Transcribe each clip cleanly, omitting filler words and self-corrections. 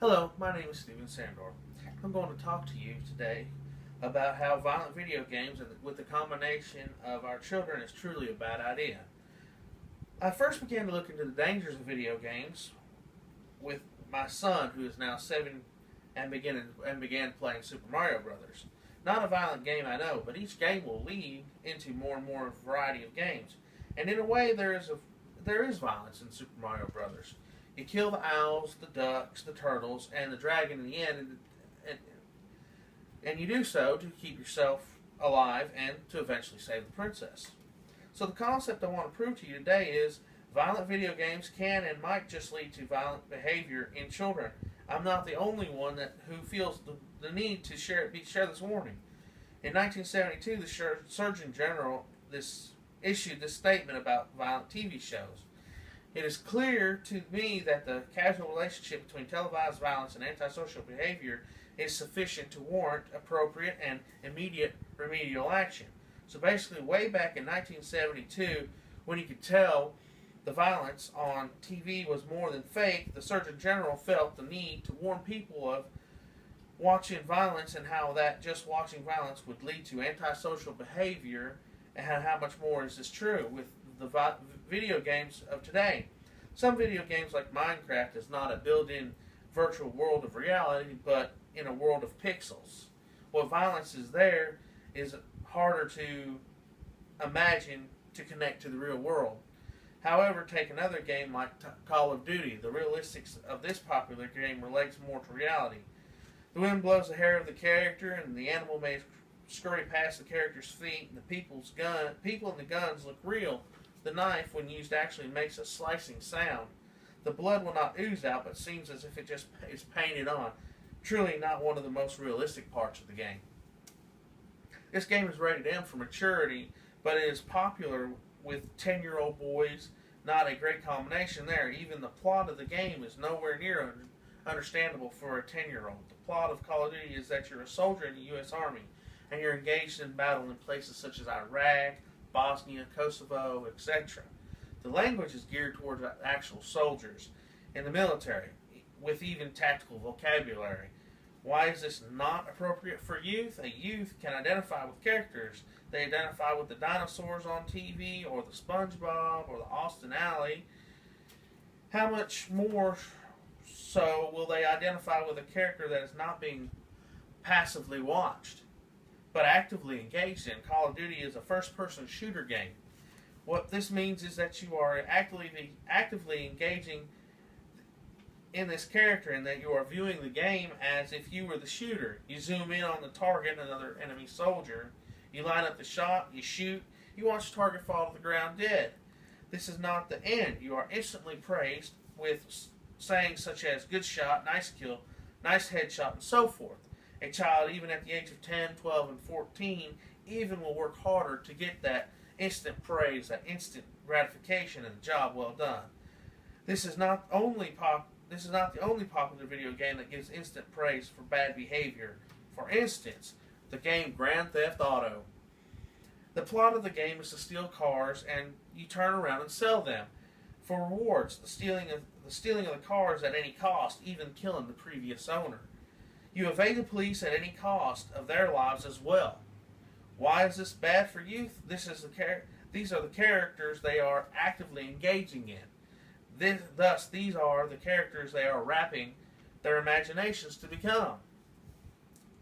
Hello, my name is Steven Sandor. I'm going to talk to you today about how violent video games with the combination of our children is truly a bad idea. I first began to look into the dangers of video games with my son, who is now 7 and began playing Super Mario Brothers. Not a violent game, I know, but each game will lead into more and more variety of games. And in a way, there is violence in Super Mario Brothers. You kill the owls, the ducks, the turtles, and the dragon in the end, and, and you do so to keep yourself alive and to eventually save the princess. So the concept I want to prove to you today is violent video games can and might just lead to violent behavior in children. I'm not the only one who feels the need to share this warning. In 1972, the Surgeon General issued this statement about violent TV shows. It is clear to me that the causal relationship between televised violence and antisocial behavior is sufficient to warrant appropriate and immediate remedial action. So basically, way back in 1972, when you could tell the violence on TV was more than fake, the Surgeon General felt the need to warn people of watching violence and how that just watching violence would lead to antisocial behavior, and how much more is this true with the video games of today. Some video games like Minecraft is not a built-in virtual world of reality, but in a world of pixels. What violence is there is harder to imagine to connect to the real world. However, take another game like Call of Duty. The realistics of this popular game relates more to reality. The wind blows the hair of the character, and the animal may scurry past the character's feet, and the people and the guns look real. The knife, when used, actually makes a slicing sound. The blood will not ooze out, but seems as if it just is painted on. Truly not one of the most realistic parts of the game. This game is rated M for maturity, but it is popular with 10-year-old boys. Not a great combination there. Even the plot of the game is nowhere near understandable for a 10-year-old. The plot of Call of Duty is that you're a soldier in the U.S. Army, and you're engaged in battle in places such as Iraq, Bosnia, Kosovo, etc. The language is geared towards actual soldiers in the military, with even tactical vocabulary. Why is this not appropriate for youth? A youth can identify with characters. They identify with the dinosaurs on TV, or the SpongeBob, or the Austin Alley. How much more so will they identify with a character that is not being passively watched, but actively engaged in? Call of Duty is a first-person shooter game. What this means is that you are actively engaging in this character, and that you are viewing the game as if you were the shooter. You zoom in on the target, another enemy soldier. You line up the shot, you shoot, you watch the target fall to the ground dead. This is not the end. You are instantly praised with sayings such as good shot, nice kill, nice headshot, and so forth. A child, even at the age of 10, 12, and 14, even will work harder to get that instant praise, that instant gratification, and a job well done. This is not the only popular video game that gives instant praise for bad behavior. For instance, the game Grand Theft Auto. The plot of the game is to steal cars, and you turn around and sell them for rewards. The stealing of the cars at any cost, even killing the previous owner. You evade the police at any cost of their lives as well. Why is this bad for youth? These are the characters they are actively engaging in. Thus, these are the characters they are wrapping their imaginations to become.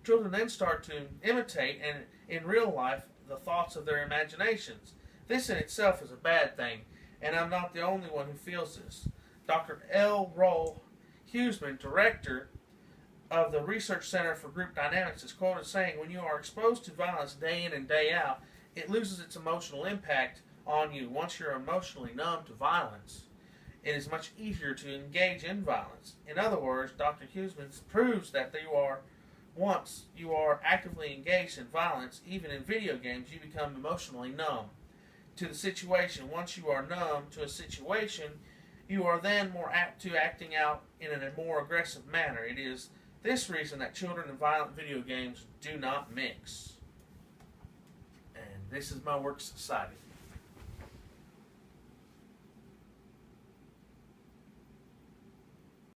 Children then start to imitate, and in real life, the thoughts of their imaginations. This in itself is a bad thing, and I'm not the only one who feels this. Dr. L. Roll Huseman, director of the Research Center for Group Dynamics, is quoted saying, when you are exposed to violence day in and day out, it loses its emotional impact on you. Once you're emotionally numb to violence, it is much easier to engage in violence. In other words, Dr. Huseman proves that once you are actively engaged in violence, even in video games, you become emotionally numb to the situation. Once you are numb to a situation, you are then more apt to acting out in a more aggressive manner. It is this reason that children and violent video games do not mix. And this is my work society.